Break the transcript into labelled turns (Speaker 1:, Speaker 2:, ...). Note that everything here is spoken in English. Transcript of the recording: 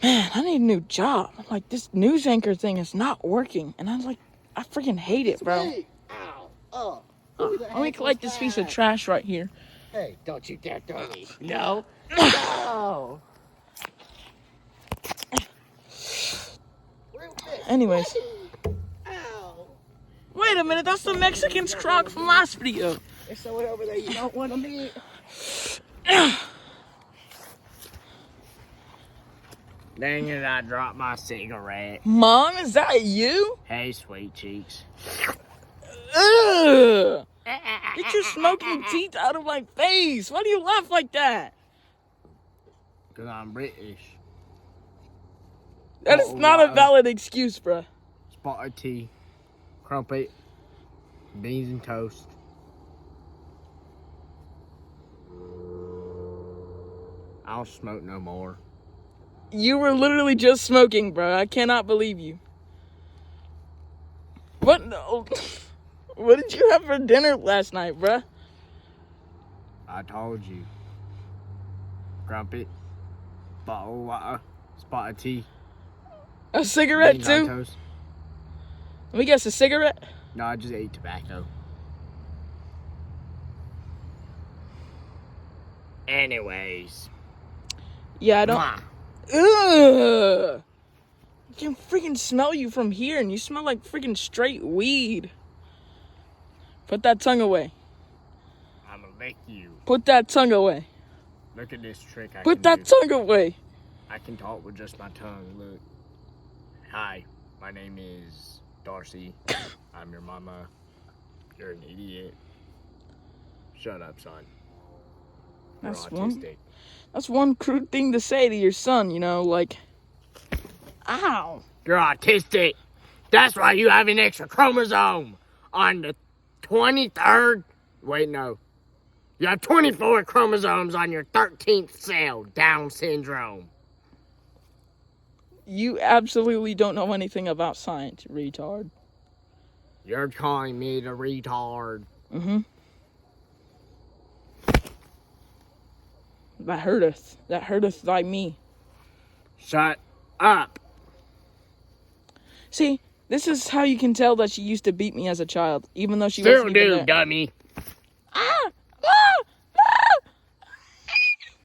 Speaker 1: Man, I need a new job. Like, this news anchor thing is not working. And I freaking hate it, bro.
Speaker 2: Ow. Oh.
Speaker 1: Let me collect this piece of trash right here.
Speaker 2: Hey, don't you dare throw me. No. No.
Speaker 1: Anyways.
Speaker 2: Ow.
Speaker 1: Wait a minute, that's the Mexican's crock from last video.
Speaker 2: There's someone over there you don't want to meet. Dang it, I dropped my cigarette.
Speaker 1: Mom, is that you?
Speaker 2: Hey, sweet cheeks.
Speaker 1: Ugh! Get your smoking teeth out of my face. Why do you laugh like that?
Speaker 2: Because I'm British.
Speaker 1: That is not a valid excuse, bruh.
Speaker 2: Spotted tea, crumpet, beans and toast. I don't smoke no more.
Speaker 1: You were literally just smoking, bro. I cannot believe you. What? No. What did you have for dinner last night, bruh?
Speaker 2: I told you. Crumpet, bottle of water, spotted tea.
Speaker 1: A cigarette,
Speaker 2: beans on
Speaker 1: too?
Speaker 2: toast.
Speaker 1: Let me guess, a cigarette?
Speaker 2: No, I just ate tobacco. Anyways.
Speaker 1: Yeah, I don't...
Speaker 2: Mwah.
Speaker 1: Ugh! I can freaking smell you from here, and you smell like freaking straight weed. Put that tongue away.
Speaker 2: I'm gonna lick you.
Speaker 1: Put that tongue away.
Speaker 2: Look at this trick I
Speaker 1: Put
Speaker 2: can
Speaker 1: that
Speaker 2: do.
Speaker 1: tongue away.
Speaker 2: I can talk with just my tongue. Look. Hi, my name is Darcy. I'm your mama. You're an idiot. Shut up, son. You're autistic.
Speaker 1: That's one crude thing to say to your son, you know, like, ow.
Speaker 2: You're autistic. That's why you have an extra chromosome on the 23rd. Wait, no. You have 24 chromosomes on your 13th cell, Down syndrome.
Speaker 1: You absolutely don't know anything about science, retard.
Speaker 2: You're calling me the retard.
Speaker 1: Mm-hmm. That hurteth. That hurteth thy me.
Speaker 2: Shut up.
Speaker 1: See, this is how you can tell that she used to beat me as a child, even though she
Speaker 2: Still
Speaker 1: wasn't even
Speaker 2: do,
Speaker 1: there.
Speaker 2: dummy.